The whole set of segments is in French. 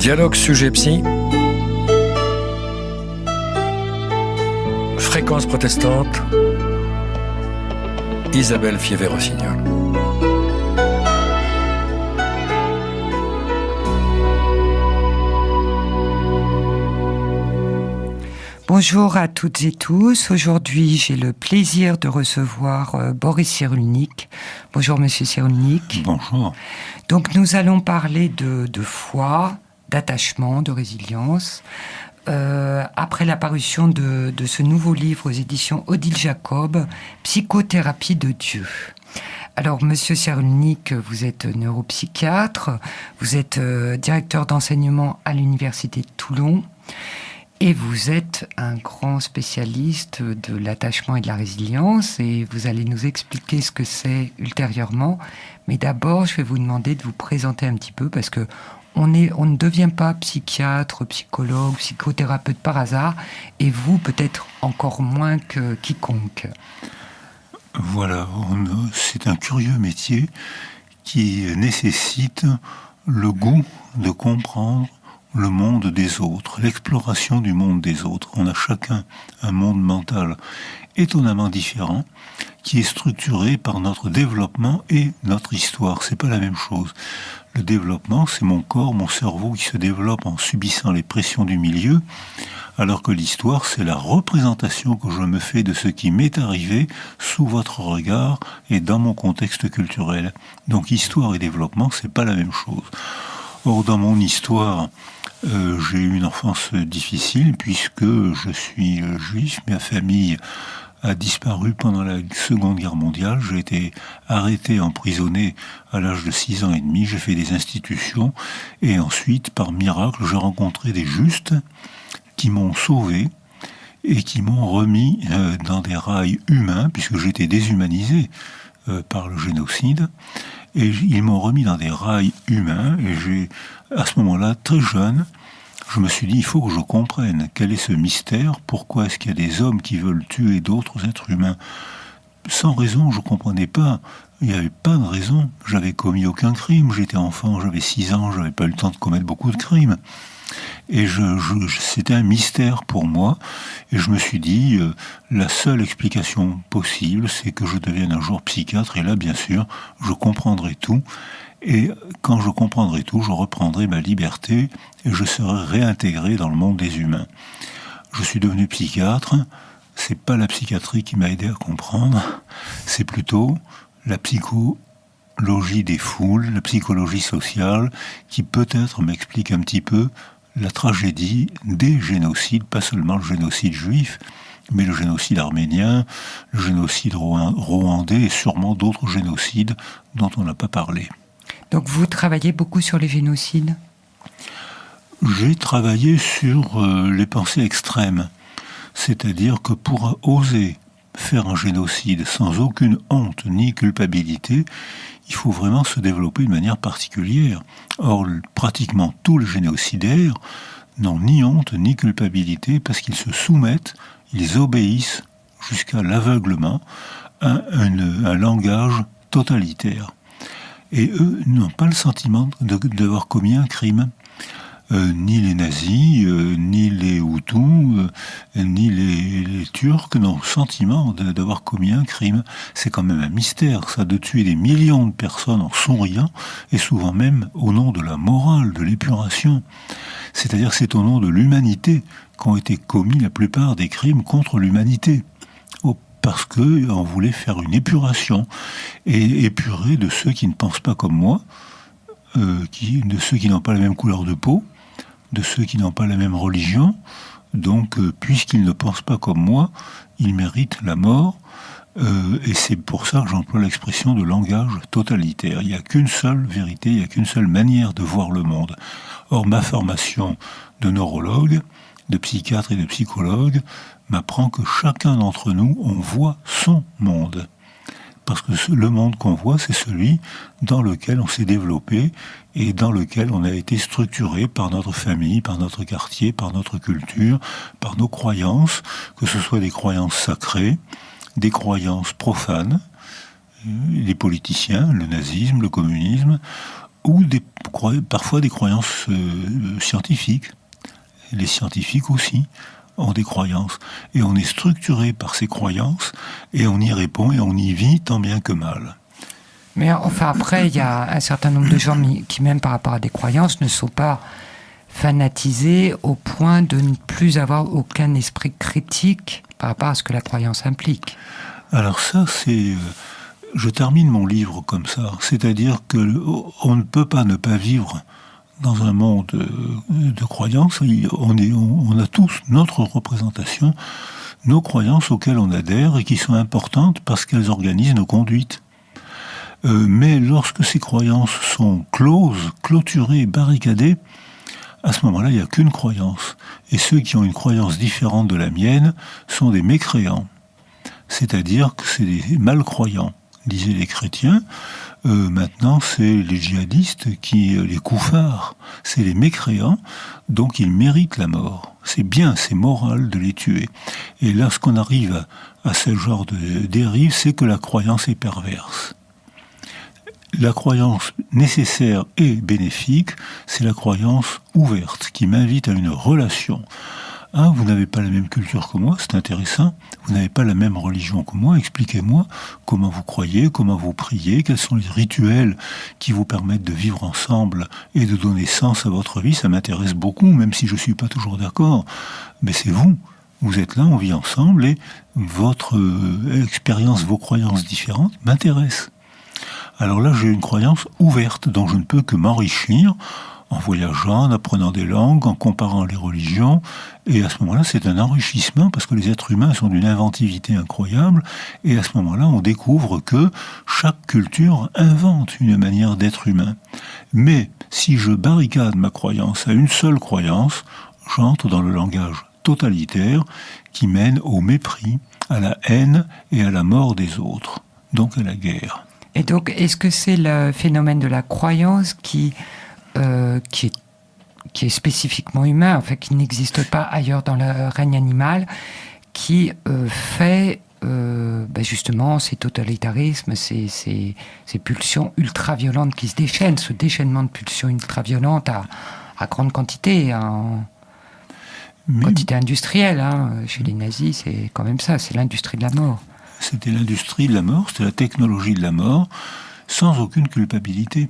Dialogue sujet psy. Fréquence protestante. Isabelle Fievé-Rossignol. Bonjour à toutes et tous. Aujourd'hui, j'ai le plaisir de recevoir Boris Cyrulnik. Bonjour Monsieur Cyrulnik. Bonjour. Donc nous allons parler de foi, d'attachement, de résilience. Après la parution de ce nouveau livre aux éditions Odile Jacob, Psychothérapie de Dieu. Alors, Monsieur Cyrulnik, vous êtes neuropsychiatre, vous êtes directeur d'enseignement à l'Université de Toulon, et vous êtes un grand spécialiste de l'attachement et de la résilience, et vous allez nous expliquer ce que c'est ultérieurement. Mais d'abord, je vais vous demander de vous présenter un petit peu, parce que on ne devient pas psychiatre, psychologue, psychothérapeute par hasard, et vous, peut-être encore moins que quiconque. Voilà, c'est un curieux métier qui nécessite le goût de comprendre le monde des autres, l'exploration du monde des autres. On a chacun un monde mental étonnamment différent qui est structuré par notre développement et notre histoire. C'est pas la même chose. Le développement, c'est mon corps, mon cerveau qui se développe en subissant les pressions du milieu, alors que l'histoire, c'est la représentation que je me fais de ce qui m'est arrivé sous votre regard et dans mon contexte culturel. Donc histoire et développement, c'est pas la même chose. Or, dans mon histoire, j'ai eu une enfance difficile puisque je suis juif, ma famille a disparu pendant la Seconde Guerre mondiale. J'ai été arrêté, emprisonné à l'âge de 6 ans et demi. J'ai fait des institutions et ensuite, par miracle, j'ai rencontré des justes qui m'ont sauvé et qui m'ont remis dans des rails humains puisque j'étais déshumanisé par le génocide. Et ils m'ont remis dans des rails humains et à ce moment-là, très jeune, je me suis dit, il faut que je comprenne quel est ce mystère, pourquoi est-ce qu'il y a des hommes qui veulent tuer d'autres êtres humains. Sans raison, je ne comprenais pas. Il n'y avait pas de raison. J'avais commis aucun crime. J'étais enfant, j'avais 6 ans, je n'avais pas eu le temps de commettre beaucoup de crimes. Et c'était un mystère pour moi. Et je me suis dit, la seule explication possible, c'est que je devienne un jour psychiatre. Et là, bien sûr, je comprendrai tout. Et quand je comprendrai tout, je reprendrai ma liberté et je serai réintégré dans le monde des humains. Je suis devenu psychiatre. C'est pas la psychiatrie qui m'a aidé à comprendre. C'est plutôt la psychologie des foules, la psychologie sociale, qui peut-être m'explique un petit peu la tragédie des génocides, pas seulement le génocide juif, mais le génocide arménien, le génocide rwandais et sûrement d'autres génocides dont on n'a pas parlé. Donc vous travaillez beaucoup sur les génocides ? J'ai travaillé sur les pensées extrêmes. C'est-à-dire que pour oser faire un génocide sans aucune honte ni culpabilité, il faut vraiment se développer de manière particulière. Or, pratiquement tous les génocidaires n'ont ni honte ni culpabilité parce qu'ils se soumettent, ils obéissent jusqu'à l'aveuglement à un langage totalitaire. Et eux n'ont pas le sentiment d'avoir commis un crime. Ni les nazis, ni les Hutus, ni les Turcs n'ont le sentiment d'avoir commis un crime. C'est quand même un mystère, ça, de tuer des millions de personnes en souriant, et souvent même au nom de la morale, de l'épuration. C'est-à-dire que c'est au nom de l'humanité qu'ont été commis la plupart des crimes contre l'humanité. Parce qu'on voulait faire une épuration, et épurer de ceux qui ne pensent pas comme moi, de ceux qui n'ont pas la même couleur de peau, de ceux qui n'ont pas la même religion. Donc, puisqu'ils ne pensent pas comme moi, ils méritent la mort. Et c'est pour ça que j'emploie l'expression de langage totalitaire. Il n'y a qu'une seule vérité, il n'y a qu'une seule manière de voir le monde. Or, ma formation de neurologue, de psychiatre et de psychologue m'apprend que chacun d'entre nous, on voit son monde. Parce que le monde qu'on voit, c'est celui dans lequel on s'est développé et dans lequel on a été structuré par notre famille, par notre quartier, par notre culture, par nos croyances, que ce soit des croyances sacrées, des croyances profanes, les politiciens, le nazisme, le communisme, ou parfois des croyances scientifiques. Les scientifiques aussi ont des croyances. Et on est structuré par ces croyances, et on y répond, et on y vit tant bien que mal. Mais enfin, après, il y a un certain nombre de gens qui, même par rapport à des croyances, ne sont pas fanatisés au point de ne plus avoir aucun esprit critique par rapport à ce que la croyance implique. Alors ça, c'est... je termine mon livre comme ça. C'est-à-dire qu'on ne peut pas ne pas vivre dans un monde de croyances. On a tous notre représentation, nos croyances auxquelles on adhère et qui sont importantes parce qu'elles organisent nos conduites. Mais lorsque ces croyances sont closes, clôturées, barricadées, à ce moment-là, il n'y a qu'une croyance. Et ceux qui ont une croyance différente de la mienne sont des mécréants. C'est-à-dire que c'est des malcroyants, disaient les chrétiens. Maintenant, c'est les djihadistes, les koufars, c'est les mécréants, donc ils méritent la mort. C'est bien, c'est moral de les tuer. Et lorsqu'on arrive à ce genre de dérive, c'est que la croyance est perverse. La croyance nécessaire et bénéfique, c'est la croyance ouverte, qui m'invite à une relation. Vous n'avez pas la même culture que moi, c'est intéressant. Vous n'avez pas la même religion que moi, expliquez-moi comment vous croyez, comment vous priez, quels sont les rituels qui vous permettent de vivre ensemble et de donner sens à votre vie. Ça m'intéresse beaucoup, même si je ne suis pas toujours d'accord. Mais c'est vous. Vous êtes là, on vit ensemble et votre expérience, vos croyances différentes m'intéressent. Alors là, j'ai une croyance ouverte dont je ne peux que m'enrichir en voyageant, en apprenant des langues, en comparant les religions. Et à ce moment-là, c'est un enrichissement parce que les êtres humains sont d'une inventivité incroyable. Et à ce moment-là, on découvre que chaque culture invente une manière d'être humain. Mais si je barricade ma croyance à une seule croyance, j'entre dans le langage totalitaire qui mène au mépris, à la haine et à la mort des autres, donc à la guerre. Et donc, est-ce que c'est le phénomène de la croyance qui est spécifiquement humain, en fait, qui n'existe pas ailleurs dans le règne animal, qui fait justement ces totalitarismes, ces pulsions ultra-violentes qui se déchaînent, ce déchaînement de pulsions ultra-violentes à grande quantité, quantité industrielle. Chez les nazis, c'est quand même ça, c'est l'industrie de la mort. C'était l'industrie de la mort, c'était la technologie de la mort, sans aucune culpabilité.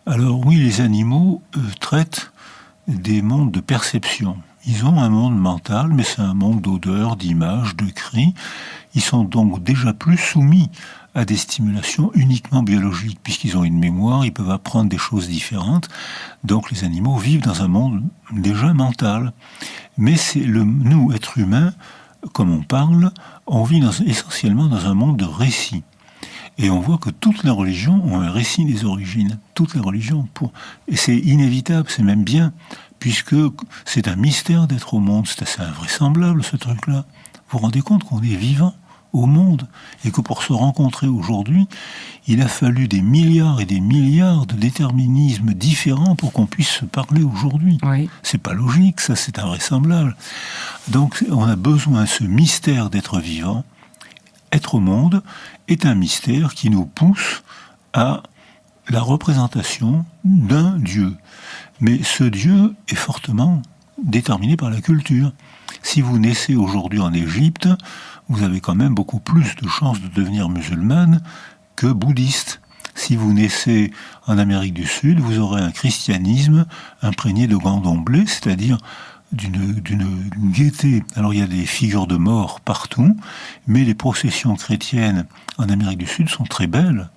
Alors oui, les animaux traitent des mondes de perception. Ils ont un monde mental, mais c'est un monde d'odeurs, d'images, de cris. Ils sont donc déjà plus soumis à des stimulations uniquement biologiques, puisqu'ils ont une mémoire, ils peuvent apprendre des choses différentes. Donc les animaux vivent dans un monde déjà mental. Mais c'est nous, êtres humains, comme on parle, on vit essentiellement dans un monde de récits. Et on voit que toutes les religions ont un récit des origines. Toutes les religions. Et c'est inévitable, c'est même bien, puisque c'est un mystère d'être au monde. C'est assez invraisemblable, ce truc-là. Vous vous rendez compte qu'on est vivant au monde, et que pour se rencontrer aujourd'hui, il a fallu des milliards et des milliards de déterminismes différents pour qu'on puisse se parler aujourd'hui. Oui. C'est pas logique, ça, c'est invraisemblable. Donc, on a besoin de ce mystère d'être vivant. Être au monde est un mystère qui nous pousse à la représentation d'un Dieu. Mais ce Dieu est fortement déterminé par la culture. Si vous naissez aujourd'hui en Égypte, vous avez quand même beaucoup plus de chances de devenir musulmane que bouddhiste. Si vous naissez en Amérique du Sud, vous aurez un christianisme imprégné de candomblé, c'est-à-dire d'une gaieté. Alors il y a des figures de mort partout, mais les processions chrétiennes en Amérique du Sud sont très belles.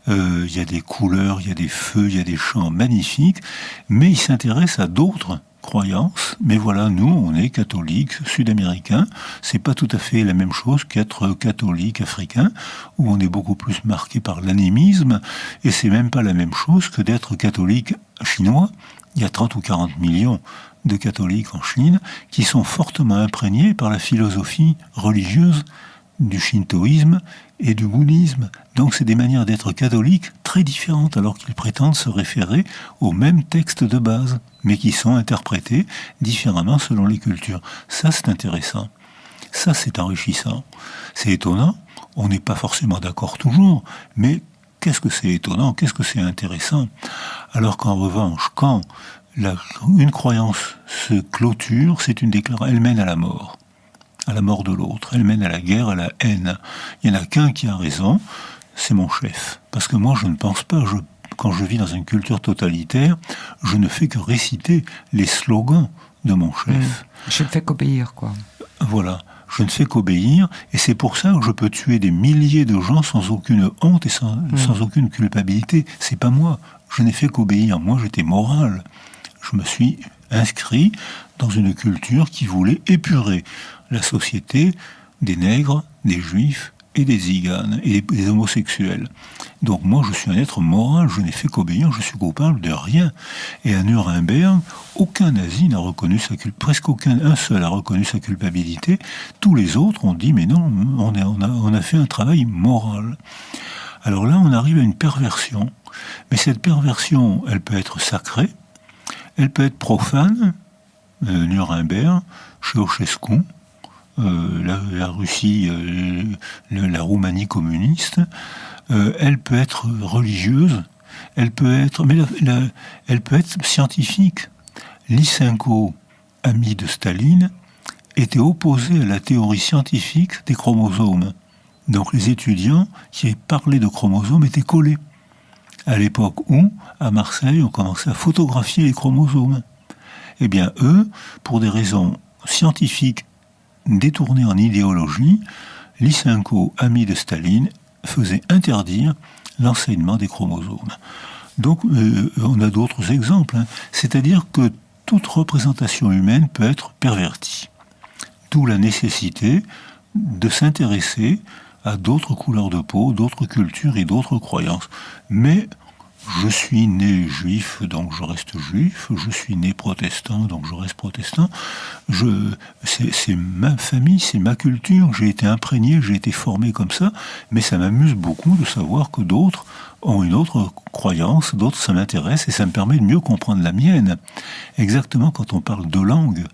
Il y a des couleurs, il y a des feux, il y a des chants magnifiques, mais ils s'intéressent à d'autres croyances. Mais voilà, nous, on est catholiques sud-américains. C'est pas tout à fait la même chose qu'être catholique africain, où on est beaucoup plus marqué par l'animisme, et c'est même pas la même chose que d'être catholique chinois. Il y a 30 ou 40 millions de catholiques en Chine qui sont fortement imprégnés par la philosophie religieuse du shintoïsme et du bouddhisme. Donc c'est des manières d'être catholiques très différentes, alors qu'ils prétendent se référer aux mêmes textes de base, mais qui sont interprétés différemment selon les cultures. Ça, c'est intéressant. Ça, c'est enrichissant. C'est étonnant. On n'est pas forcément d'accord toujours, mais qu'est-ce que c'est étonnant, qu'est-ce que c'est intéressant. Alors qu'en revanche, quand une croyance se clôture, c'est une déclaration, elle mène à la mort de l'autre, elle mène à la guerre, à la haine. Il n'y en a qu'un qui a raison, c'est mon chef. Parce que moi, je ne pense pas, quand je vis dans une culture totalitaire, je ne fais que réciter les slogans de mon chef. Je ne fais qu'obéir, quoi. Voilà, je ne fais qu'obéir, et c'est pour ça que je peux tuer des milliers de gens sans aucune honte et sans aucune culpabilité. C'est pas moi, je n'ai fait qu'obéir. Moi, j'étais moral. Je me suis inscrit dans une culture qui voulait épurer la société des nègres, des juifs et des tziganes et des homosexuels. Donc moi, je suis un être moral, je n'ai fait qu'obéir, je suis coupable de rien. Et à Nuremberg, aucun nazi n'a reconnu presque un seul a reconnu sa culpabilité. Tous les autres ont dit, mais non, on a fait un travail moral. Alors là, on arrive à une perversion. Mais cette perversion, elle peut être sacrée, elle peut être profane. Nuremberg, Ceausescu, la Russie, la Roumanie communiste, elle peut être religieuse, elle peut être, mais elle peut être scientifique. Lysenko, ami de Staline, était opposé à la théorie scientifique des chromosomes. Donc les étudiants qui parlaient de chromosomes étaient collés. À l'époque où, à Marseille, on commençait à photographier les chromosomes. Eh bien, eux, pour des raisons scientifiques détournées en idéologie, Lysenko, ami de Staline, faisait interdire l'enseignement des chromosomes. Donc, on a d'autres exemples. C'est-à-dire que toute représentation humaine peut être pervertie. D'où la nécessité de s'intéresser à d'autres couleurs de peau, d'autres cultures et d'autres croyances. Mais je suis né juif, donc je reste juif. Je suis né protestant, donc je reste protestant. C'est ma famille, c'est ma culture. J'ai été imprégné, j'ai été formé comme ça. Mais ça m'amuse beaucoup de savoir que d'autres ont une autre croyance, d'autres ça m'intéresse et ça me permet de mieux comprendre la mienne. Exactement quand on parle de langue.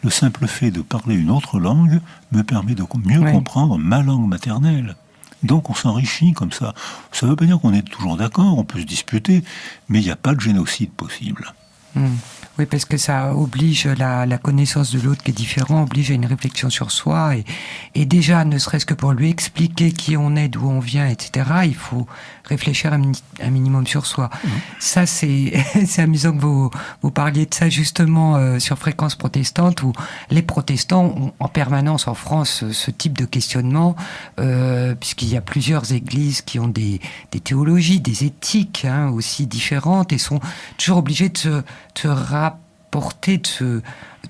Le simple fait de parler une autre langue me permet de mieux comprendre ma langue maternelle. Donc on s'enrichit comme ça. Ça ne veut pas dire qu'on est toujours d'accord, on peut se disputer, mais il n'y a pas de génocide possible. Oui, parce que ça oblige la connaissance de l'autre qui est différent, oblige à une réflexion sur soi. Et déjà, ne serait-ce que pour lui expliquer qui on est, d'où on vient, etc., il faut réfléchir un minimum sur soi. Ça, c'est amusant que vous parliez de ça justement sur Fréquence protestante, où les protestants ont en permanence en France ce type de questionnement, puisqu'il y a plusieurs églises qui ont des théologies, des éthiques aussi différentes, et sont toujours obligés de se rapporter, de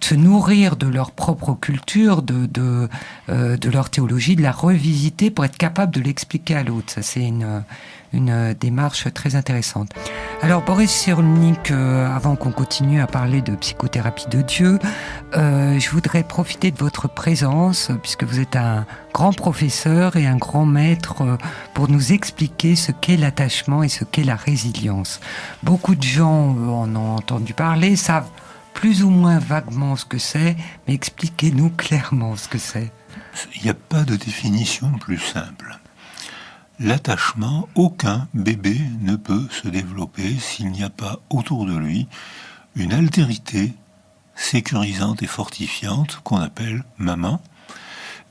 se nourrir de leur propre culture, de leur théologie, de la revisiter pour être capable de l'expliquer à l'autre. Ça, c'est une démarche très intéressante. Alors, Boris Cyrulnik, avant qu'on continue à parler de psychothérapie de Dieu, je voudrais profiter de votre présence, puisque vous êtes un grand professeur et un grand maître, pour nous expliquer ce qu'est l'attachement et ce qu'est la résilience. Beaucoup de gens en ont entendu parler, savent plus ou moins vaguement ce que c'est, mais expliquez-nous clairement ce que c'est. Il n'y a pas de définition plus simple. L'attachement, aucun bébé ne peut se développer s'il n'y a pas autour de lui une altérité sécurisante et fortifiante qu'on appelle maman,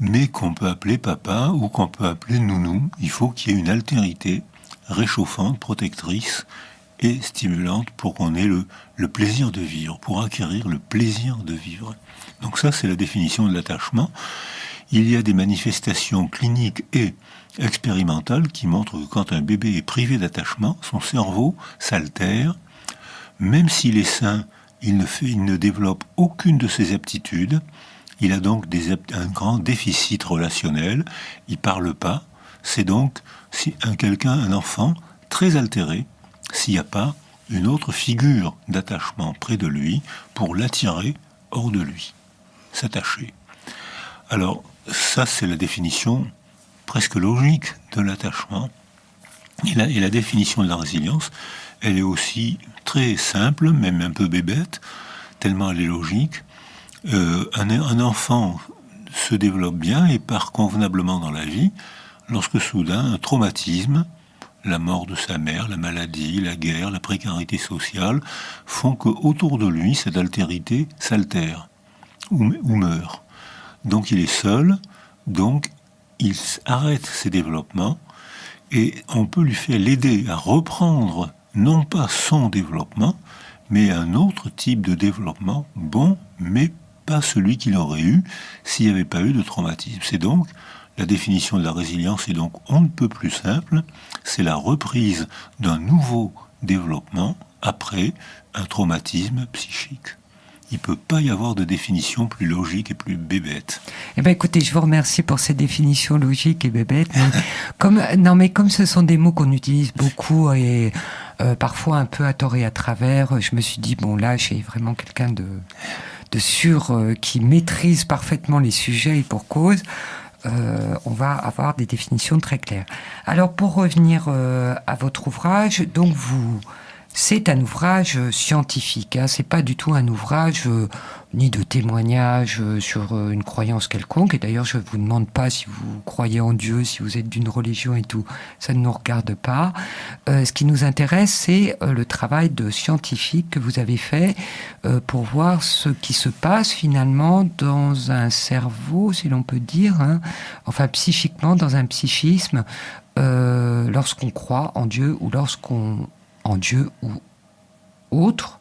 mais qu'on peut appeler papa ou qu'on peut appeler nounou. Il faut qu'il y ait une altérité réchauffante, protectrice et stimulante pour qu'on ait le plaisir de vivre, pour acquérir le plaisir de vivre. Donc ça, c'est la définition de l'attachement. Il y a des manifestations cliniques et expérimentales qui montrent que quand un bébé est privé d'attachement, son cerveau s'altère. Même s'il est sain, il ne développe aucune de ses aptitudes. Il a donc un grand déficit relationnel. Il ne parle pas. C'est donc un enfant très altéré s'il n'y a pas une autre figure d'attachement près de lui pour l'attirer hors de lui, s'attacher. Alors, ça, c'est la définition presque logique de l'attachement. Et la définition de la résilience, elle est aussi très simple, même un peu bébête, tellement elle est logique. Un enfant se développe bien et part convenablement dans la vie lorsque soudain un traumatisme, la mort de sa mère, la maladie, la guerre, la précarité sociale, font qu'autour de lui, cette altérité s'altère ou meurt. Donc il est seul, donc il arrête ses développements, et on peut l'aider à reprendre non pas son développement, mais un autre type de développement, bon, mais pas celui qu'il aurait eu s'il n'y avait pas eu de traumatisme. C'est donc la définition de la résilience est donc on ne peut plus simple, c'est la reprise d'un nouveau développement après un traumatisme psychique. Il ne peut pas y avoir de définition plus logique et plus bébête. Eh bien, écoutez, je vous remercie pour ces définitions logiques et bébêtes. Mais comme ce sont des mots qu'on utilise beaucoup et parfois un peu à tort et à travers, je me suis dit, bon, là, j'ai vraiment quelqu'un de sûr qui maîtrise parfaitement les sujets et pour cause. On va avoir des définitions très claires. Alors, pour revenir à votre ouvrage, donc c'est un ouvrage scientifique, hein. C'est pas du tout un ouvrage ni de témoignage sur une croyance quelconque. Et d'ailleurs, je vous demande pas si vous croyez en Dieu, si vous êtes d'une religion et tout. Ça ne nous regarde pas. Ce qui nous intéresse, c'est le travail de scientifique que vous avez fait pour voir ce qui se passe finalement dans un cerveau, si l'on peut dire, hein, enfin psychiquement, dans un psychisme, lorsqu'on croit en Dieu ou en Dieu ou autre,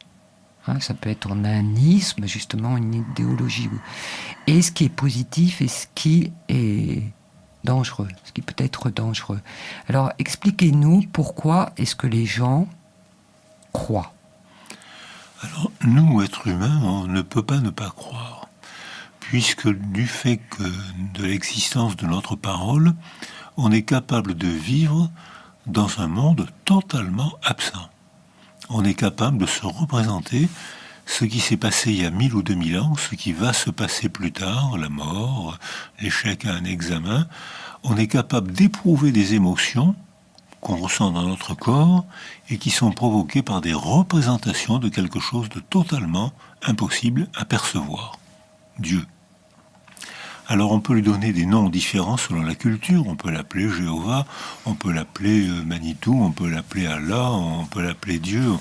hein, ça peut être en anisme, justement, une idéologie, et ce qui est positif et ce qui est dangereux, ce qui peut être dangereux. Alors, expliquez-nous pourquoi est-ce que les gens croient. Alors, nous, êtres humains, on ne peut pas ne pas croire, puisque du fait de l'existence de notre parole, on est capable de vivre dans un monde totalement absent. On est capable de se représenter ce qui s'est passé il y a 1000 ou 2000 ans, ce qui va se passer plus tard, la mort, l'échec à un examen. On est capable d'éprouver des émotions qu'on ressent dans notre corps et qui sont provoquées par des représentations de quelque chose de totalement impossible à percevoir. Dieu. Alors on peut lui donner des noms différents selon la culture, on peut l'appeler Jéhovah, on peut l'appeler Manitou, on peut l'appeler Allah, on peut l'appeler Dieu.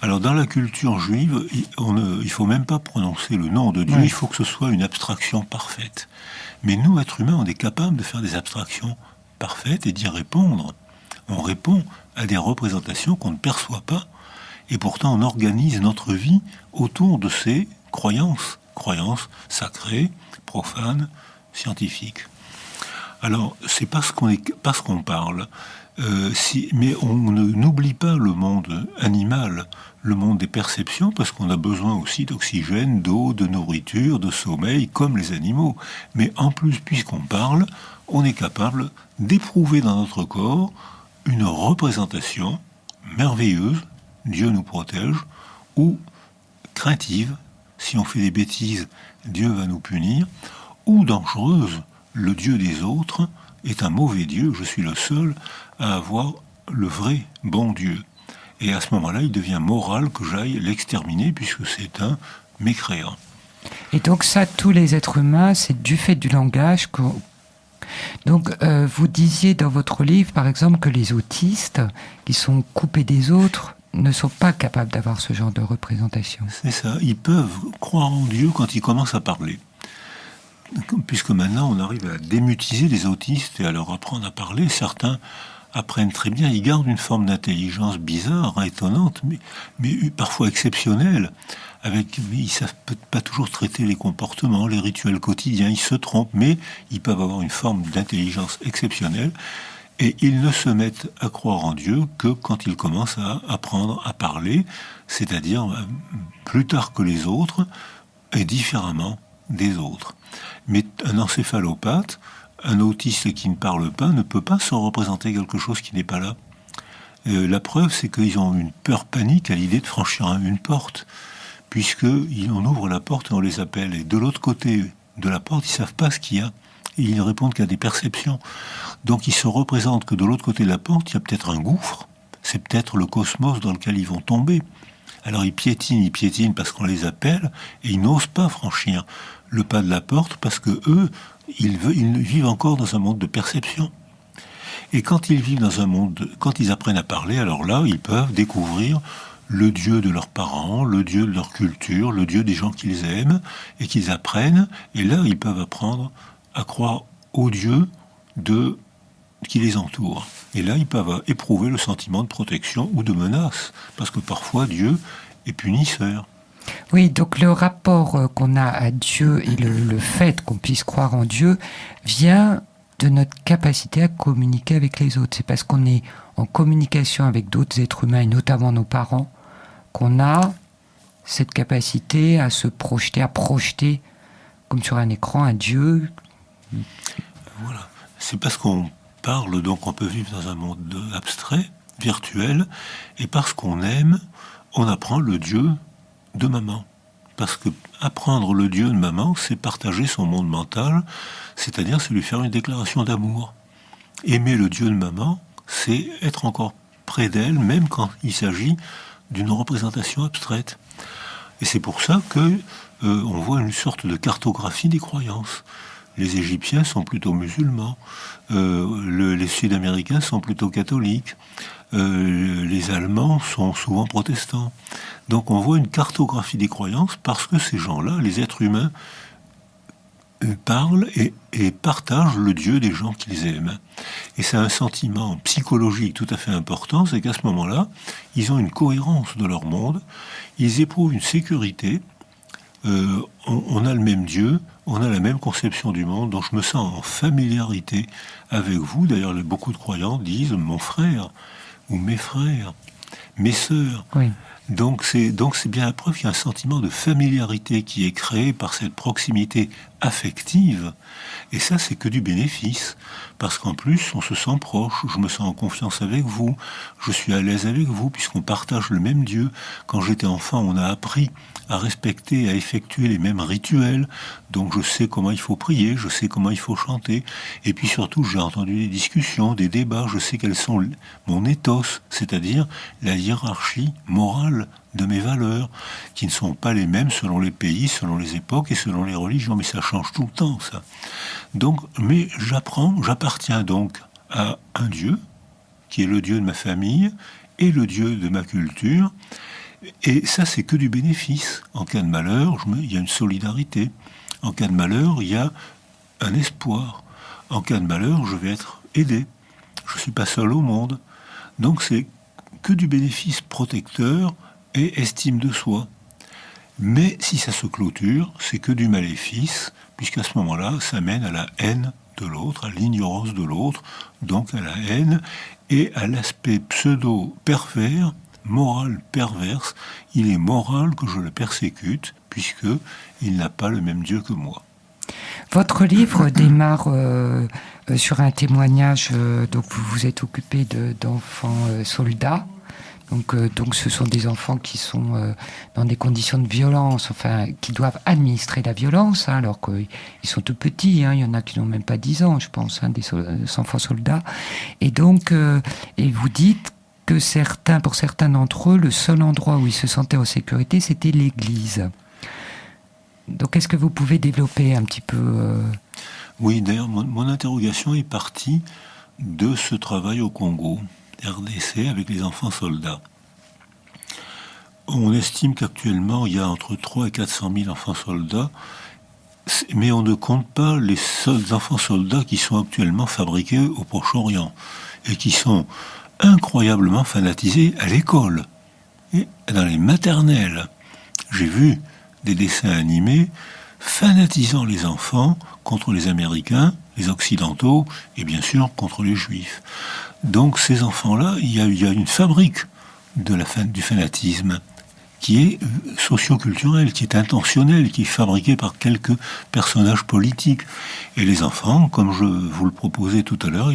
Alors dans la culture juive, il ne faut même pas prononcer le nom de Dieu, il faut que ce soit une abstraction parfaite. Mais nous, êtres humains, on est capable de faire des abstractions parfaites et d'y répondre. On répond à des représentations qu'on ne perçoit pas, et pourtant on organise notre vie autour de ces croyances sacrées, profanes, scientifiques. Alors, c'est parce qu'on parle, mais on n'oublie pas le monde animal, le monde des perceptions, parce qu'on a besoin aussi d'oxygène, d'eau, de nourriture, de sommeil, comme les animaux. Mais en plus, puisqu'on parle, on est capable d'éprouver dans notre corps une représentation merveilleuse, Dieu nous protège, ou craintive, si on fait des bêtises, Dieu va nous punir, ou dangereuse, le Dieu des autres est un mauvais Dieu, je suis le seul à avoir le vrai bon Dieu. Et à ce moment-là, il devient moral que j'aille l'exterminer, puisque c'est un mécréant. Et donc ça, tous les êtres humains, c'est du fait du langage que... Donc, vous disiez dans votre livre, par exemple, que les autistes, qui sont coupés des autres, ne sont pas capables d'avoir ce genre de représentation. C'est ça, ils peuvent croire en Dieu quand ils commencent à parler. Puisque maintenant on arrive à démutiser les autistes et à leur apprendre à parler, certains apprennent très bien, ils gardent une forme d'intelligence bizarre, étonnante, mais parfois exceptionnelle. Ils ne savent pas toujours traiter les comportements, les rituels quotidiens, ils se trompent, mais ils peuvent avoir une forme d'intelligence exceptionnelle. Et ils ne se mettent à croire en Dieu que quand ils commencent à apprendre à parler, c'est-à-dire plus tard que les autres et différemment des autres. Mais un encéphalopathe, un autiste qui ne parle pas, ne peut pas se représenter quelque chose qui n'est pas là. La preuve, c'est qu'ils ont une peur panique à l'idée de franchir une porte, puisqu'on ouvre la porte et on les appelle. Et de l'autre côté de la porte, ils ne savent pas ce qu'il y a. Et ils ne répondent qu'à des perceptions. Donc ils se représentent que de l'autre côté de la porte, il y a peut-être un gouffre, c'est peut-être le cosmos dans lequel ils vont tomber. Alors ils piétinent parce qu'on les appelle, et ils n'osent pas franchir le pas de la porte parce que eux, ils vivent encore dans un monde de perception. Et quand ils vivent dans un monde, quand ils apprennent à parler, alors là, ils peuvent découvrir le Dieu de leurs parents, le Dieu de leur culture, le Dieu des gens qu'ils aiment, et qu'ils apprennent. Et là, ils peuvent apprendre à croire au Dieu qui les entoure. Et là, ils peuvent éprouver le sentiment de protection ou de menace, parce que parfois Dieu est punisseur. Oui, donc le rapport qu'on a à Dieu et le fait qu'on puisse croire en Dieu vient de notre capacité à communiquer avec les autres. C'est parce qu'on est en communication avec d'autres êtres humains, et notamment nos parents, qu'on a cette capacité à se projeter, à projeter, comme sur un écran, un Dieu. Voilà. C'est parce qu'on parle, donc on peut vivre dans un monde abstrait, virtuel, et parce qu'on aime, on apprend le Dieu de maman. Parce que apprendre le Dieu de maman, c'est partager son monde mental, c'est-à-dire c'est lui faire une déclaration d'amour. Aimer le Dieu de maman, c'est être encore près d'elle, même quand il s'agit d'une représentation abstraite. Et c'est pour ça que on voit une sorte de cartographie des croyances. Les Égyptiens sont plutôt musulmans, les Sud-Américains sont plutôt catholiques, les Allemands sont souvent protestants. Donc on voit une cartographie des croyances parce que ces gens-là, les êtres humains, parlent et partagent le Dieu des gens qu'ils aiment. Et c'est un sentiment psychologique tout à fait important, c'est qu'à ce moment-là, ils ont une cohérence de leur monde, ils éprouvent une sécurité, on a le même Dieu, on a la même conception du monde, donc je me sens en familiarité avec vous. D'ailleurs, beaucoup de croyants disent « mon frère » ou « mes frères », « mes sœurs ». Oui. Donc c'est bien la preuve qu'il y a un sentiment de familiarité qui est créé par cette proximité affective. Et ça, c'est que du bénéfice. Parce qu'en plus, on se sent proche, je me sens en confiance avec vous, je suis à l'aise avec vous, puisqu'on partage le même Dieu. Quand j'étais enfant, on a appris à respecter, à effectuer les mêmes rituels. Donc je sais comment il faut prier, je sais comment il faut chanter. Et puis surtout, j'ai entendu des discussions, des débats, je sais quels sont mon ethos, c'est-à-dire la hiérarchie morale de mes valeurs, qui ne sont pas les mêmes selon les pays, selon les époques et selon les religions, mais ça change tout le temps, ça. Donc, mais j'appartiens donc à un Dieu, qui est le Dieu de ma famille, et le Dieu de ma culture, et ça, c'est que du bénéfice. En cas de malheur, il y a une solidarité. En cas de malheur, il y a un espoir. En cas de malheur, je vais être aidé. Je ne suis pas seul au monde. Donc, c'est que du bénéfice protecteur et estime de soi. Mais si ça se clôture, c'est que du maléfice, puisqu'à ce moment-là, ça mène à la haine de l'autre, à l'ignorance de l'autre, donc à la haine et à l'aspect pseudo-pervers, moral perverse. Il est moral que je le persécute, puisqu'il n'a pas le même Dieu que moi. Votre livre démarre sur un témoignage, donc vous vous êtes occupé d'enfants soldats. Donc ce sont des enfants qui sont dans des conditions de violence, enfin qui doivent administrer la violence, hein, alors qu'ils sont tout petits, hein, il y en a qui n'ont même pas 10 ans, je pense, hein, des enfants soldats. Et donc, et vous dites que pour certains d'entre eux, le seul endroit où ils se sentaient en sécurité, c'était l'église. Donc est-ce que vous pouvez développer un petit peu Oui, d'ailleurs, mon interrogation est partie de ce travail au Congo, RDC, avec les enfants soldats. On estime qu'actuellement, il y a entre 300 et 400 000 enfants soldats, mais on ne compte pas les enfants soldats qui sont actuellement fabriqués au Proche-Orient et qui sont incroyablement fanatisés à l'école et dans les maternelles. J'ai vu des dessins animés fanatisant les enfants contre les Américains, les Occidentaux et bien sûr contre les Juifs. Donc ces enfants-là, il y a une fabrique du fanatisme qui est socio-culturelle, qui est intentionnelle, qui est fabriquée par quelques personnages politiques. Et les enfants, comme je vous le proposais tout à l'heure,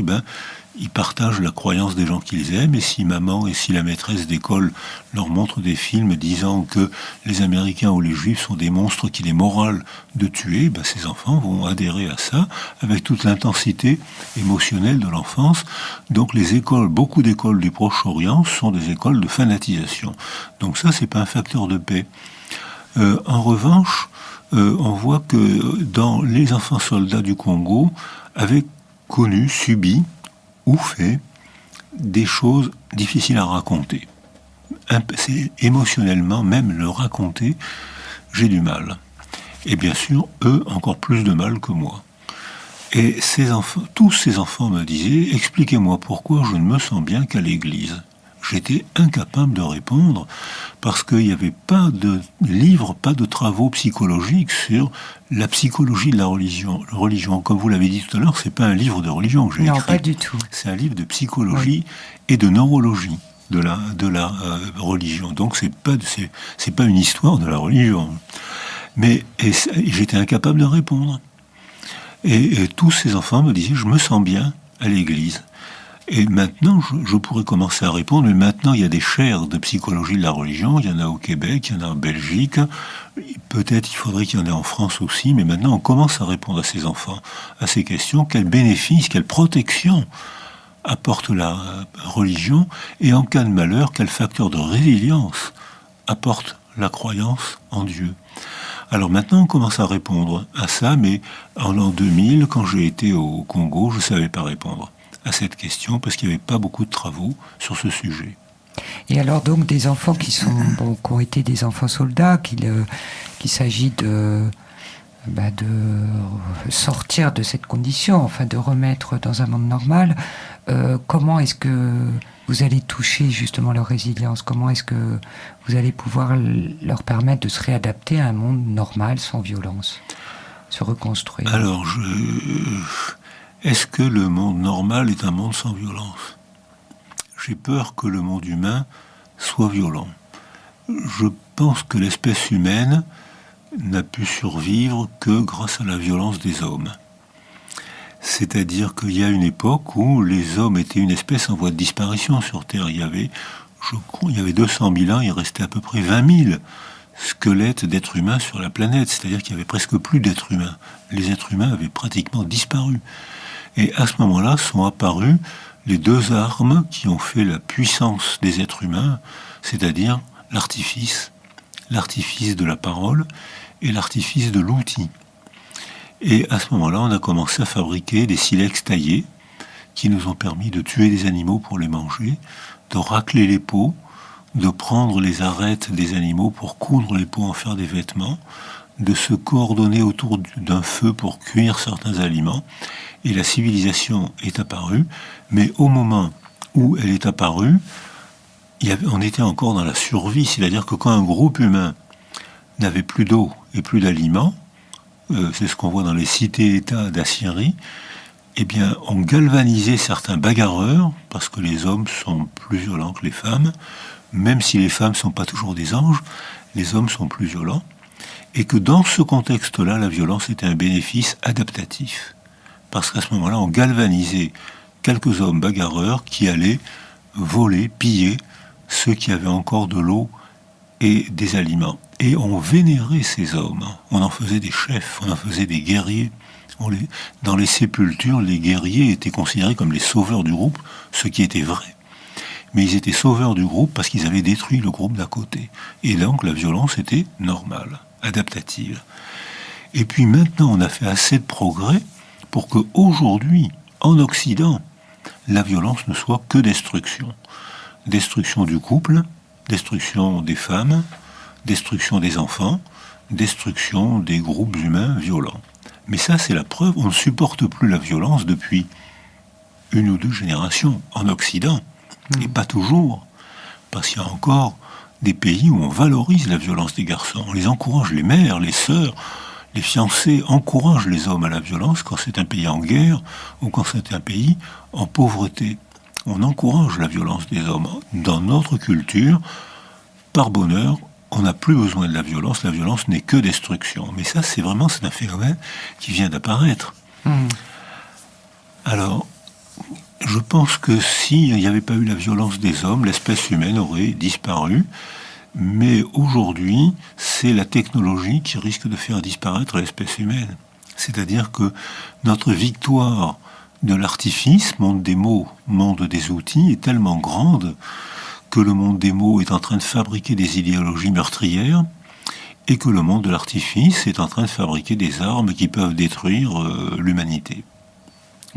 ils partagent la croyance des gens qu'ils aiment, et si maman et si la maîtresse d'école leur montrent des films disant que les Américains ou les Juifs sont des monstres qu'il est moral de tuer, ces enfants vont adhérer à ça avec toute l'intensité émotionnelle de l'enfance. Donc beaucoup d'écoles du Proche-Orient sont des écoles de fanatisation. Donc ça, c'est pas un facteur de paix. En revanche, on voit que dans les enfants soldats du Congo avaient subi ou fait des choses difficiles à raconter. C'est émotionnellement, même le raconter, j'ai du mal. Et bien sûr, eux, encore plus de mal que moi. Et tous ces enfants me disaient « Expliquez-moi pourquoi je ne me sens bien qu'à l'église ». J'étais incapable de répondre parce qu'il n'y avait pas de livre, pas de travaux psychologiques sur la psychologie de la religion. Comme vous l'avez dit tout à l'heure, c'est pas un livre de religion que j'ai écrit. Non, pas du tout. C'est un livre de psychologie et de neurologie de la religion. Donc c'est pas une histoire de la religion. Mais j'étais incapable de répondre. Et tous ces enfants me disaient « Je me sens bien à l'église ». Et maintenant, je pourrais commencer à répondre, mais maintenant, il y a des chaires de psychologie de la religion, il y en a au Québec, il y en a en Belgique, peut-être il faudrait qu'il y en ait en France aussi, mais maintenant, on commence à répondre à ces enfants, à ces questions, quels bénéfices, quelle protection apporte la religion, et en cas de malheur, quel facteur de résilience apporte la croyance en Dieu. Alors maintenant, on commence à répondre à ça, mais en l'an 2000, quand j'ai été au Congo, je ne savais pas répondre à cette question parce qu'il n'y avait pas beaucoup de travaux sur ce sujet. Et alors donc des enfants qui ont été des enfants soldats, qu'il s'agit de sortir de cette condition, enfin de remettre dans un monde normal. Comment est-ce que vous allez toucher justement leur résilience? Comment est-ce que vous allez pouvoir leur permettre de se réadapter à un monde normal sans violence, se reconstruire? Alors est-ce que le monde normal est un monde sans violence? J'ai peur que le monde humain soit violent. Je pense que l'espèce humaine n'a pu survivre que grâce à la violence des hommes. C'est-à-dire qu'il y a une époque où les hommes étaient une espèce en voie de disparition sur Terre. Il y avait 200 000 ans, il restait à peu près 20 000 squelettes d'êtres humains sur la planète. C'est-à-dire qu'il n'y avait presque plus d'êtres humains. Les êtres humains avaient pratiquement disparu. Et à ce moment-là sont apparues les deux armes qui ont fait la puissance des êtres humains, c'est-à-dire l'artifice de la parole et l'artifice de l'outil. Et à ce moment-là, on a commencé à fabriquer des silex taillés qui nous ont permis de tuer des animaux pour les manger, de racler les peaux, de prendre les arêtes des animaux pour coudre les peaux, en faire des vêtements, de se coordonner autour d'un feu pour cuire certains aliments. Et la civilisation est apparue, mais au moment où elle est apparue, on était encore dans la survie, c'est-à-dire que quand un groupe humain n'avait plus d'eau et plus d'aliments, c'est ce qu'on voit dans les cités-États d'Assyrie, eh bien, on galvanisait certains bagarreurs, parce que les hommes sont plus violents que les femmes, même si les femmes ne sont pas toujours des anges, les hommes sont plus violents, et que dans ce contexte-là, la violence était un bénéfice adaptatif. Parce qu'à ce moment-là, on galvanisait quelques hommes bagarreurs qui allaient voler, piller ceux qui avaient encore de l'eau et des aliments. Et on vénérait ces hommes, on en faisait des chefs, on en faisait des guerriers. Dans les sépultures, les guerriers étaient considérés comme les sauveurs du groupe, ce qui était vrai. Mais ils étaient sauveurs du groupe parce qu'ils avaient détruit le groupe d'à côté. Et donc la violence était normale, adaptative. Et puis maintenant, on a fait assez de progrès pour qu'aujourd'hui, en Occident, la violence ne soit que destruction. Destruction du couple, destruction des femmes, destruction des enfants, destruction des groupes humains violents. Mais ça, c'est la preuve, on ne supporte plus la violence depuis 1 ou 2 générations en Occident. Et pas toujours, parce qu'il y a encore des pays où on valorise la violence des garçons. On les encourage, les mères, les sœurs, les fiancés encouragent les hommes à la violence quand c'est un pays en guerre ou quand c'est un pays en pauvreté. On encourage la violence des hommes. Dans notre culture, par bonheur, on n'a plus besoin de la violence n'est que destruction. Mais ça, c'est un phénomène qui vient d'apparaître. Alors, je pense que s'il n'y avait pas eu la violence des hommes, l'espèce humaine aurait disparu. Mais aujourd'hui, c'est la technologie qui risque de faire disparaître l'espèce humaine. C'est-à-dire que notre victoire de l'artifice, monde des mots, monde des outils, est tellement grande que le monde des mots est en train de fabriquer des idéologies meurtrières et que le monde de l'artifice est en train de fabriquer des armes qui peuvent détruire l'humanité.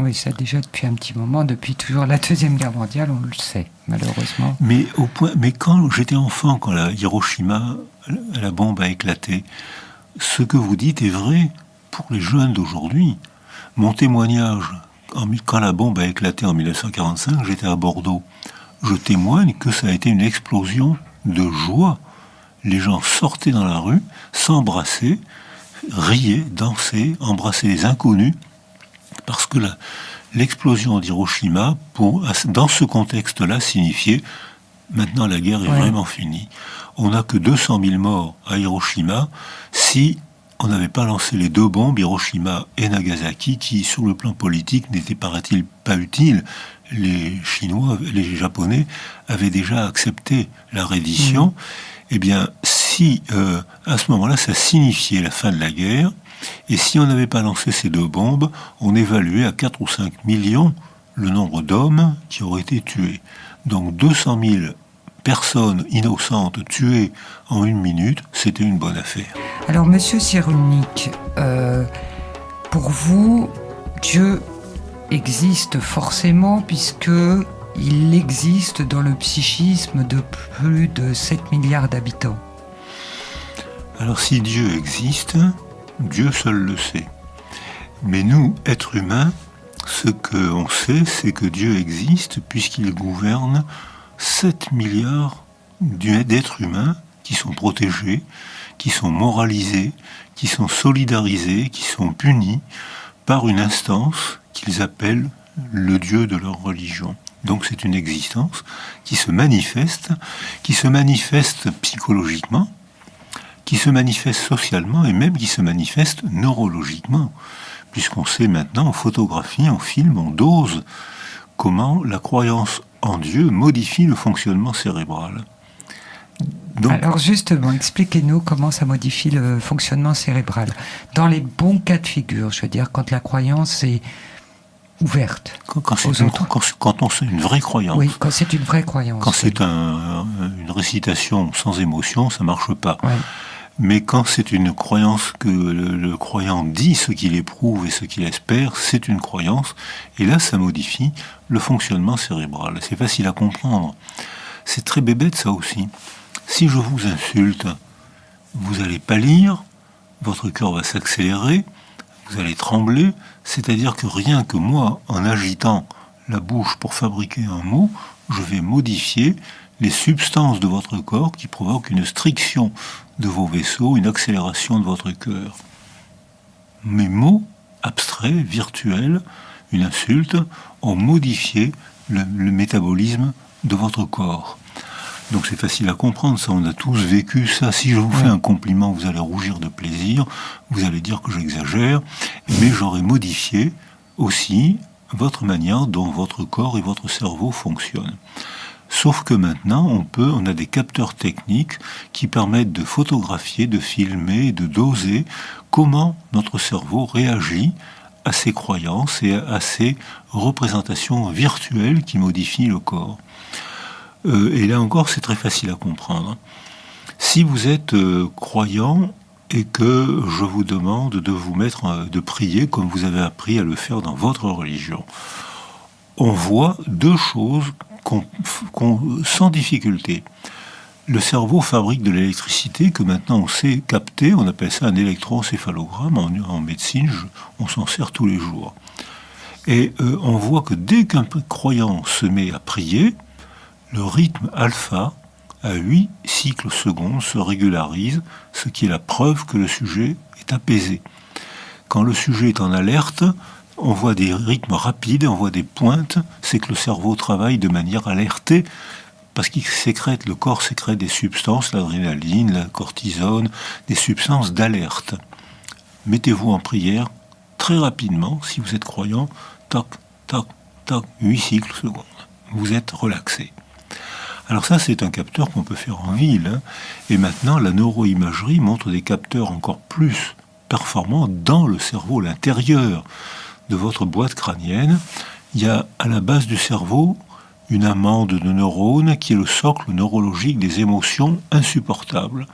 Oui, ça déjà depuis un petit moment, depuis toujours la Deuxième Guerre mondiale, on le sait, malheureusement. Mais quand j'étais enfant, quand la Hiroshima, la bombe a éclaté, ce que vous dites est vrai pour les jeunes d'aujourd'hui. Mon témoignage, quand la bombe a éclaté en 1945, j'étais à Bordeaux. Je témoigne que ça a été une explosion de joie. Les gens sortaient dans la rue, s'embrassaient, riaient, dansaient, embrassaient les inconnus, parce que l'explosion d'Hiroshima, dans ce contexte-là, signifiait maintenant la guerre est vraiment finie. On n'a que 200 000 morts à Hiroshima si on n'avait pas lancé les 2 bombes, Hiroshima et Nagasaki, qui, sur le plan politique, n'étaient, paraît-il, pas utiles. Les Chinois, les Japonais avaient déjà accepté la reddition. Eh bien, si à ce moment-là, ça signifiait la fin de la guerre, et si on n'avait pas lancé ces 2 bombes, on évaluait à 4 ou 5 millions le nombre d'hommes qui auraient été tués. Donc 200 000 personnes innocentes tuées en 1 minute, c'était une bonne affaire. Alors, Monsieur Cyrulnik, pour vous, Dieu existe forcément puisque il existe dans le psychisme de plus de 7 milliards d'habitants. Alors, si Dieu existe, Dieu seul le sait. Mais nous, êtres humains, ce qu'on sait, c'est que Dieu existe puisqu'il gouverne 7 milliards d'êtres humains qui sont protégés, qui sont moralisés, qui sont solidarisés, qui sont punis par une instance qu'ils appellent le Dieu de leur religion. Donc c'est une existence qui se manifeste psychologiquement, qui se manifeste socialement et même qui se manifeste neurologiquement. Puisqu'on sait maintenant, en photographie, en film, on dose comment la croyance en Dieu modifie le fonctionnement cérébral. Donc, alors justement, expliquez-nous comment ça modifie le fonctionnement cérébral. Dans les bons cas de figure, je veux dire, quand la croyance est ouverte quand c'est une vraie croyance. Oui, quand c'est une vraie croyance. Quand c'est une récitation sans émotion, ça marche pas. Ouais. Mais quand c'est une croyance que le croyant dit ce qu'il éprouve et ce qu'il espère, c'est une croyance. Et là, ça modifie le fonctionnement cérébral. C'est facile à comprendre. C'est très bébête, ça aussi. Si je vous insulte, vous allez pâlir, votre cœur va s'accélérer, vous allez trembler. C'est-à-dire que rien que moi, en agitant la bouche pour fabriquer un mot, je vais modifier les substances de votre corps qui provoquent une striction de vos vaisseaux, une accélération de votre cœur. Mes mots abstraits, virtuels, une insulte, ont modifié le métabolisme de votre corps. Donc c'est facile à comprendre, ça, on a tous vécu ça. Si je vous fais un compliment, vous allez rougir de plaisir, vous allez dire que j'exagère, mais j'aurais modifié aussi votre manière dont votre corps et votre cerveau fonctionnent. Sauf que maintenant, on a des capteurs techniques qui permettent de photographier, de filmer, de doser comment notre cerveau réagit à ces croyances et à ces représentations virtuelles qui modifient le corps. Et là encore, c'est très facile à comprendre. Si vous êtes croyant et que je vous demande de vous mettre, de prier comme vous avez appris à le faire dans votre religion, on voit 2 choses sans difficulté. Le cerveau fabrique de l'électricité que maintenant on sait capter, on appelle ça un électroencéphalogramme en médecine, on s'en sert tous les jours. Et on voit que dès qu'un croyant se met à prier, le rythme alpha à 8 cycles secondes se régularise, ce qui est la preuve que le sujet est apaisé. Quand le sujet est en alerte, on voit des rythmes rapides, on voit des pointes, c'est que le cerveau travaille de manière alertée, parce le corps sécrète des substances, l'adrénaline, la cortisone, des substances d'alerte. Mettez-vous en prière très rapidement, si vous êtes croyant, toc, toc, toc, 8 cycles secondes. Vous êtes relaxé. Alors ça, c'est un capteur qu'on peut faire en ville. Et maintenant, la neuroimagerie montre des capteurs encore plus performants dans le cerveau, l'intérieur de votre boîte crânienne. Il y a à la base du cerveau une amande de neurones qui est le socle neurologique des émotions insupportables.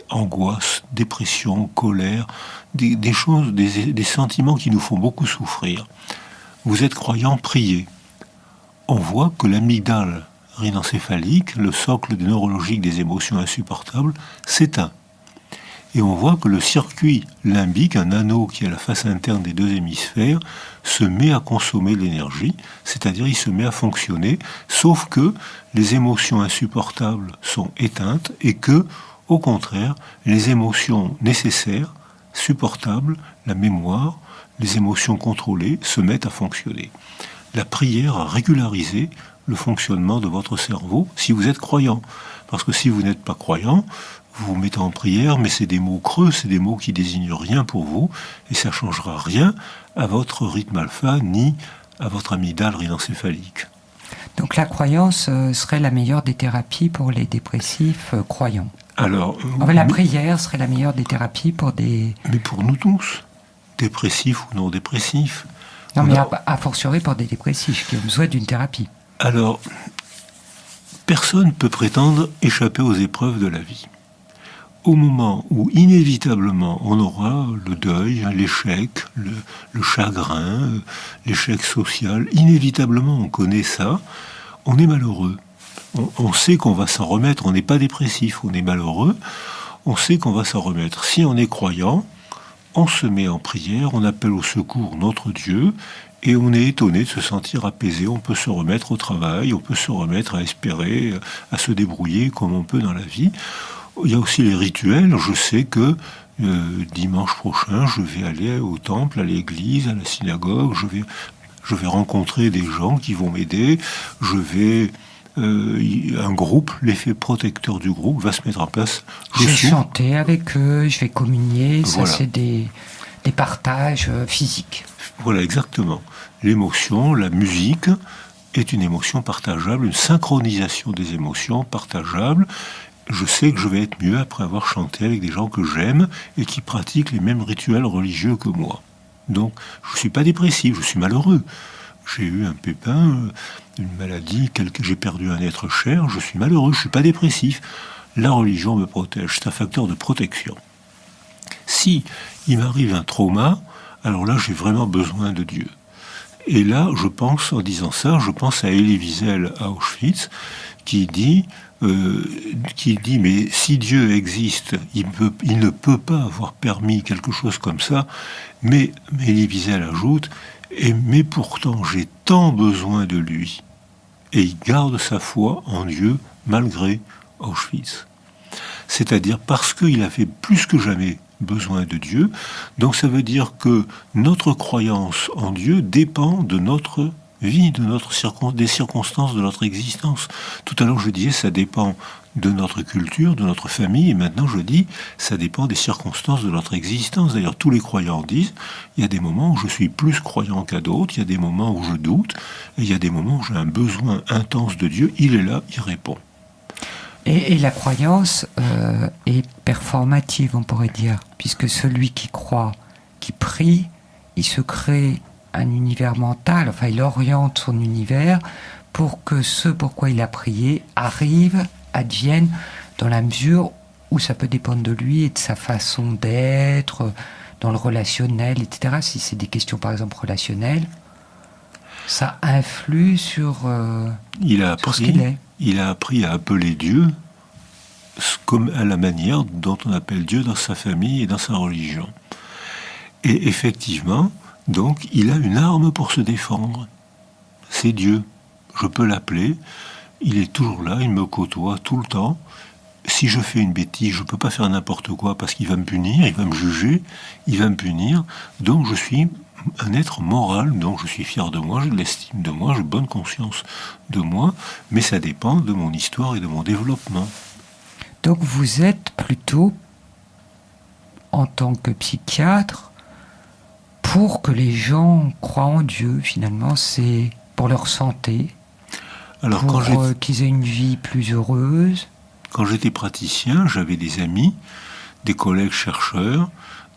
Angoisse, dépression, colère, des choses, des sentiments qui nous font beaucoup souffrir. vous êtes croyant, priez. On voit que l'amygdale rhinencéphalique, le socle neurologique des émotions insupportables, s'éteint. Et on voit que le circuit limbique, un anneau qui est à la face interne des deux hémisphères, se met à consommer l'énergie, c'est-à-dire il se met à fonctionner, sauf que les émotions insupportables sont éteintes et que, au contraire, les émotions nécessaires, supportables, la mémoire, les émotions contrôlées se mettent à fonctionner. La prière a régularisé le fonctionnement de votre cerveau si vous êtes croyant. Parce que si vous n'êtes pas croyant, vous vous mettez en prière, mais c'est des mots creux, c'est des mots qui désignent rien pour vous, et ça ne changera rien à votre rythme alpha, ni à votre amygdale rhinencéphalique. Donc la croyance serait la meilleure des thérapies pour les dépressifs croyants. Alors, enfin, la prière serait la meilleure des thérapies pour des... Mais pour nous tous, dépressifs ou non dépressifs. Non, mais a fortiori pour des dépressifs qui ont besoin d'une thérapie. Alors, personne ne peut prétendre échapper aux épreuves de la vie. Au moment où inévitablement on aura le deuil, l'échec, le chagrin, l'échec social, inévitablement on connaît ça, on est malheureux. On sait qu'on va s'en remettre, on n'est pas dépressif, on est malheureux, on sait qu'on va s'en remettre. Si on est croyant, on se met en prière, on appelle au secours notre Dieu, et on est étonné de se sentir apaisé. On peut se remettre au travail, on peut se remettre à espérer, à se débrouiller comme on peut dans la vie. Il y a aussi les rituels. Je sais que dimanche prochain, je vais aller au temple, à l'église, à la synagogue. Je vais rencontrer des gens qui vont m'aider. Un groupe, l'effet protecteur du groupe va se mettre en place. Je vais chanter avec eux, je vais communier. Voilà. Ça, c'est des partages physiques. Voilà, exactement. L'émotion, la musique est une émotion partageable, une synchronisation des émotions partageables. Je sais que je vais être mieux après avoir chanté avec des gens que j'aime et qui pratiquent les mêmes rituels religieux que moi. Donc, je ne suis pas dépressif, je suis malheureux. J'ai eu un pépin, une maladie, j'ai perdu un être cher, je suis malheureux, je ne suis pas dépressif. La religion me protège, c'est un facteur de protection. Si il m'arrive un trauma, alors là, j'ai vraiment besoin de Dieu. Et là, je pense, en disant ça, je pense à Elie Wiesel à Auschwitz, qui dit, mais si Dieu existe, il ne peut pas avoir permis quelque chose comme ça. Mais Elie Wiesel ajoute, mais pourtant, j'ai tant besoin de lui. Et il garde sa foi en Dieu malgré Auschwitz. C'est-à-dire parce qu'il avait plus que jamais besoin de Dieu. Donc ça veut dire que notre croyance en Dieu dépend de notre vie, des circonstances de notre existence. Tout à l'heure je disais ça dépend de notre culture, de notre famille, et maintenant je dis ça dépend des circonstances de notre existence. D'ailleurs tous les croyants disent il y a des moments où je suis plus croyant qu'à d'autres, il y a des moments où je doute, et il y a des moments où j'ai un besoin intense de Dieu, il est là, il répond. Et la croyance est performative, on pourrait dire, puisque celui qui croit, qui prie, il se crée un univers mental, enfin il oriente son univers pour que ce pourquoi il a prié arrive, advienne, dans la mesure où ça peut dépendre de lui et de sa façon d'être, dans le relationnel, etc. Si c'est des questions par exemple relationnelles, ça influe sur ce qu'il est. Il a appris à appeler Dieu comme à la manière dont on appelle Dieu dans sa famille et dans sa religion. Et effectivement, donc, il a une arme pour se défendre. C'est Dieu. Je peux l'appeler. Il est toujours là, il me côtoie tout le temps. Si je fais une bêtise, je ne peux pas faire n'importe quoi parce qu'il va me punir, il va me juger, il va me punir. Donc je suis un être moral, donc je suis fier de moi, j'ai de l'estime de moi, j'ai bonne conscience de moi, mais ça dépend de mon histoire et de mon développement. Donc vous êtes plutôt, en tant que psychiatre, pour que les gens croient en Dieu, finalement, c'est pour leur santé, alors, pour qu'ils aient une vie plus heureuse. Quand j'étais praticien, j'avais des amis, des collègues chercheurs,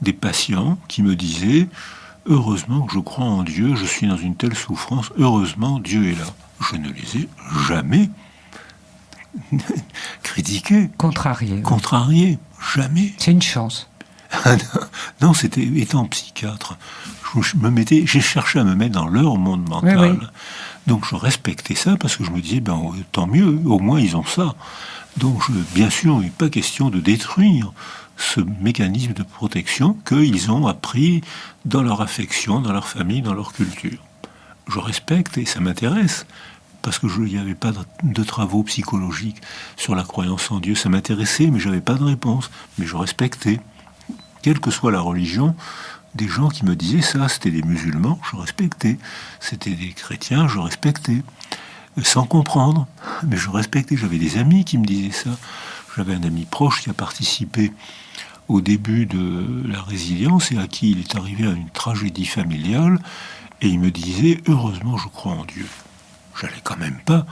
des patients qui me disaient « Heureusement que je crois en Dieu, je suis dans une telle souffrance, heureusement Dieu est là. » Je ne les ai jamais critiqués. Contrariés. Jamais. C'est une chance. Non, c'était étant psychiatre. J'ai cherché à me mettre dans leur monde mental. Oui, oui. Donc je respectais ça parce que je me disais, tant mieux, au moins ils ont ça. Donc bien sûr, il n'est pas question de détruire ce mécanisme de protection qu'ils ont appris dans leur affection, dans leur famille, dans leur culture. Je respecte et ça m'intéresse. Parce qu'il n'y avait pas de travaux psychologiques sur la croyance en Dieu. Ça m'intéressait, mais je n'avais pas de réponse. Mais je respectais, quelle que soit la religion, des gens qui me disaient ça. C'était des musulmans, je respectais. C'était des chrétiens, je respectais. Sans comprendre, mais je respectais. J'avais des amis qui me disaient ça. J'avais un ami proche qui a participé au début de la résilience et à qui il est arrivé à une tragédie familiale. Et il me disait, heureusement, je crois en Dieu. J'allais quand même pas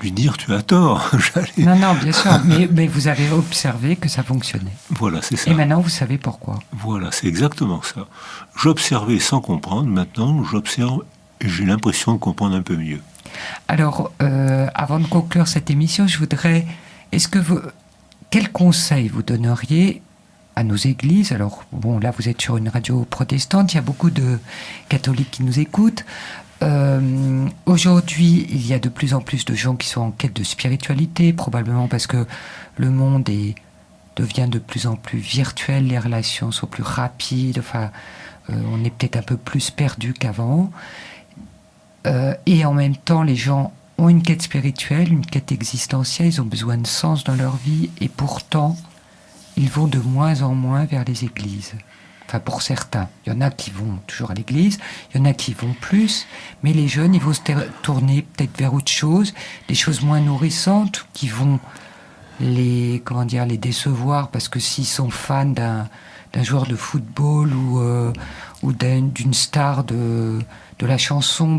lui dire tu as tort. Non, bien sûr, mais vous avez observé que ça fonctionnait. Voilà, c'est ça. Et maintenant, vous savez pourquoi. Voilà, c'est exactement ça. J'observais sans comprendre, maintenant j'observe et j'ai l'impression de comprendre un peu mieux. Alors, avant de conclure cette émission, je voudrais... Quel conseil vous donneriez à nos églises? Alors, bon, là, vous êtes sur une radio protestante, il y a beaucoup de catholiques qui nous écoutent. Aujourd'hui, il y a de plus en plus de gens qui sont en quête de spiritualité, probablement parce que le monde devient de plus en plus virtuel, les relations sont plus rapides, on est peut-être un peu plus perdu qu'avant. Et en même temps, les gens ont une quête spirituelle, une quête existentielle, ils ont besoin de sens dans leur vie, et pourtant, ils vont de moins en moins vers les églises. Enfin, pour certains, il y en a qui vont toujours à l'église, il y en a qui vont plus, mais les jeunes, ils vont se tourner peut-être vers autre chose, des choses moins nourrissantes, qui vont les décevoir, parce que s'ils sont fans d'un joueur de football ou d'une star de la chanson,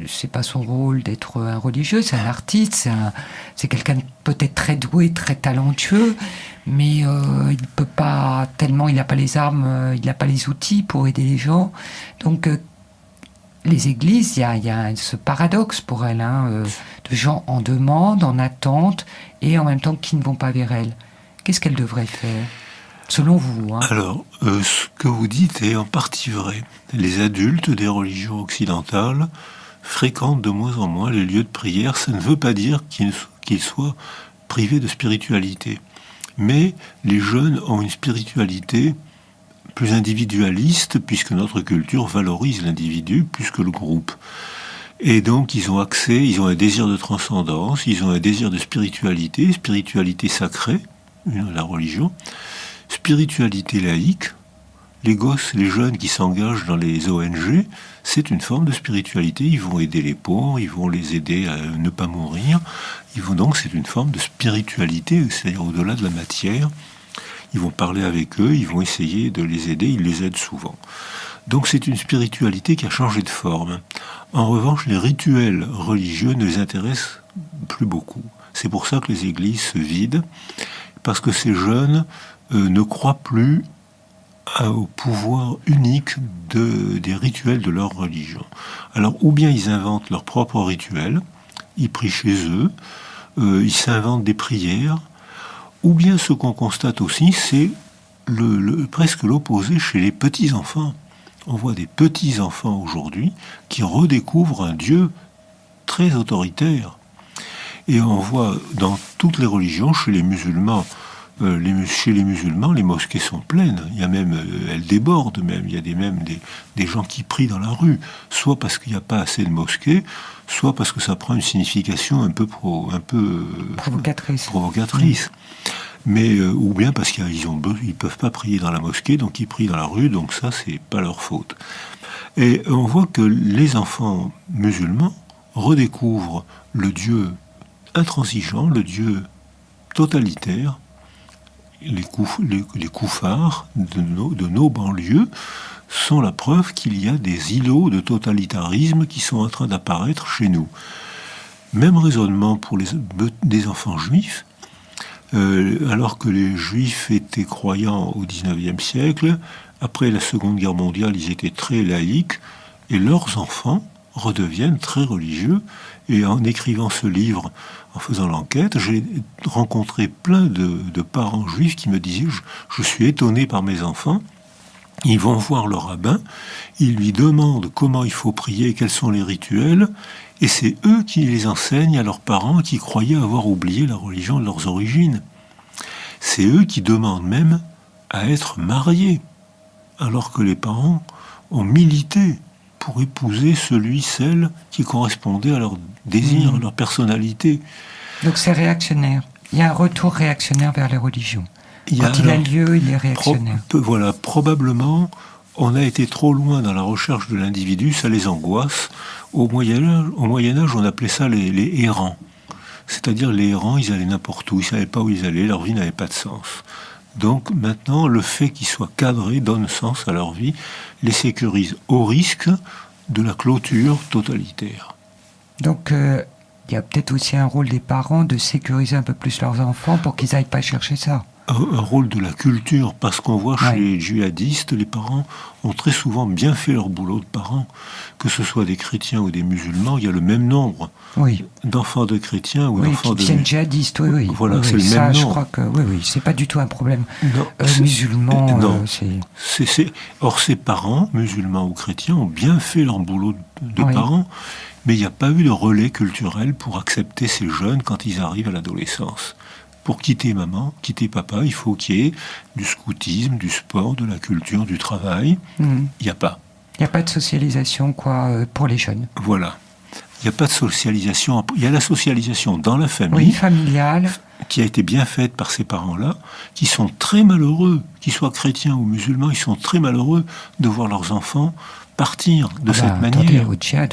c'est pas son rôle d'être un religieux, c'est un artiste, c'est quelqu'un de peut-être très doué, très talentueux, mais il peut pas tellement, il n'a pas les armes, il n'a pas les outils pour aider les gens. Donc les églises, il y a ce paradoxe pour elles, de gens en demande, en attente, et en même temps qui ne vont pas vers elles. Qu'est-ce qu'elles devraient faire, selon vous? Alors, ce que vous dites est en partie vrai. Les adultes des religions occidentales fréquentent de moins en moins les lieux de prière. Ça ne veut pas dire qu'ils soient privés de spiritualité. Mais les jeunes ont une spiritualité plus individualiste, puisque notre culture valorise l'individu plus que le groupe. Et donc ils ont un désir de transcendance, ils ont un désir de spiritualité sacrée, la religion, spiritualité laïque. Les gosses, les jeunes qui s'engagent dans les ONG, c'est une forme de spiritualité. Ils vont aider les pauvres, ils vont les aider à ne pas mourir. C'est une forme de spiritualité, c'est-à-dire au-delà de la matière. Ils vont parler avec eux, ils vont essayer de les aider, ils les aident souvent. Donc c'est une spiritualité qui a changé de forme. En revanche, les rituels religieux ne les intéressent plus beaucoup. C'est pour ça que les églises se vident, parce que ces jeunes ne croient plus au pouvoir unique des rituels de leur religion. Alors, ou bien ils inventent leurs propres rituels, ils prient chez eux, ils s'inventent des prières, ou bien ce qu'on constate aussi, c'est presque l'opposé chez les petits-enfants. On voit des petits-enfants aujourd'hui qui redécouvrent un Dieu très autoritaire. Et on voit dans toutes les religions, chez les musulmans, les mosquées sont pleines. Il y a même, elles débordent même. Il y a des gens qui prient dans la rue, soit parce qu'il n'y a pas assez de mosquées, soit parce que ça prend une signification un peu provocatrice. Mais ou bien parce qu'ils peuvent pas prier dans la mosquée, donc ils prient dans la rue. Donc ça, c'est pas leur faute. Et on voit que les enfants musulmans redécouvrent le Dieu intransigeant, le Dieu totalitaire. Les koufars de nos banlieues sont la preuve qu'il y a des îlots de totalitarisme qui sont en train d'apparaître chez nous. Même raisonnement pour des enfants juifs, alors que les juifs étaient croyants au XIXe siècle, après la Seconde Guerre mondiale, ils étaient très laïcs, et leurs enfants redeviennent très religieux. Et en écrivant ce livre, en faisant l'enquête, j'ai rencontré plein de parents juifs qui me disaient « Je suis étonné par mes enfants, Ils vont voir le rabbin, ils lui demandent comment il faut prier, quels sont les rituels, et c'est eux qui les enseignent à leurs parents qui croyaient avoir oublié la religion de leurs origines. C'est eux qui demandent même à être mariés, alors que les parents ont milité pour épouser celle qui correspondait à leur désir, à leur personnalité. Donc c'est réactionnaire. Il y a un retour réactionnaire vers les religions. Quand il a lieu, il est réactionnaire. Voilà, probablement, on a été trop loin dans la recherche de l'individu, ça les angoisse. Au Moyen-Âge, on appelait ça les errants. C'est-à-dire les errants, ils allaient n'importe où, ils ne savaient pas où ils allaient, leur vie n'avait pas de sens. Donc maintenant, le fait qu'ils soient cadrés donne sens à leur vie, les sécurise au risque de la clôture totalitaire. Donc il y a peut-être aussi un rôle des parents de sécuriser un peu plus leurs enfants pour qu'ils n'aillent pas chercher ça. Un rôle de la culture, parce qu'on voit chez les djihadistes, les parents ont très souvent bien fait leur boulot de parents. Que ce soit des chrétiens ou des musulmans, il y a le même nombre d'enfants de chrétiens ou d'enfants de... Oui, qui deviennent djihadistes, oui. Voilà, c'est le le même nombre. Je crois que, c'est pas du tout un problème Non, musulman. Non, Or, ces parents, musulmans ou chrétiens, ont bien fait leur boulot de parents, mais il n'y a pas eu de relais culturel pour accepter ces jeunes quand ils arrivent à l'adolescence. Pour quitter maman, quitter papa, il faut qu'il y ait du scoutisme, du sport, de la culture, du travail. Il n'y a pas. Il n'y a pas de socialisation, pour les jeunes. Voilà. Il n'y a pas de socialisation. Il y a la socialisation dans la famille. Oui, familiale. Qui a été bien faite par ces parents-là, qui sont très malheureux, qu'ils soient chrétiens ou musulmans, ils sont très malheureux de voir leurs enfants partir de cette manière. Attendez, au djihad,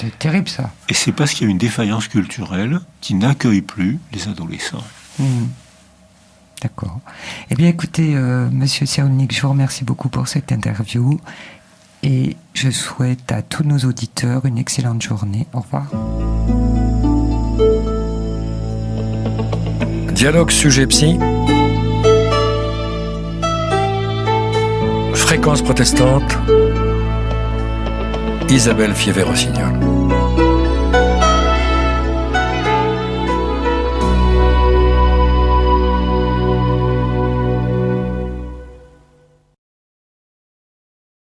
c'est terrible ça. Et c'est parce qu'il y a une défaillance culturelle qui n'accueille plus les adolescents. D'accord. Eh bien écoutez, Monsieur Cyrulnik, je vous remercie beaucoup pour cette interview et je souhaite à tous nos auditeurs une excellente journée. Au revoir. Dialogue sujet psy. Fréquence protestante. Isabelle Fievet-Rossignol.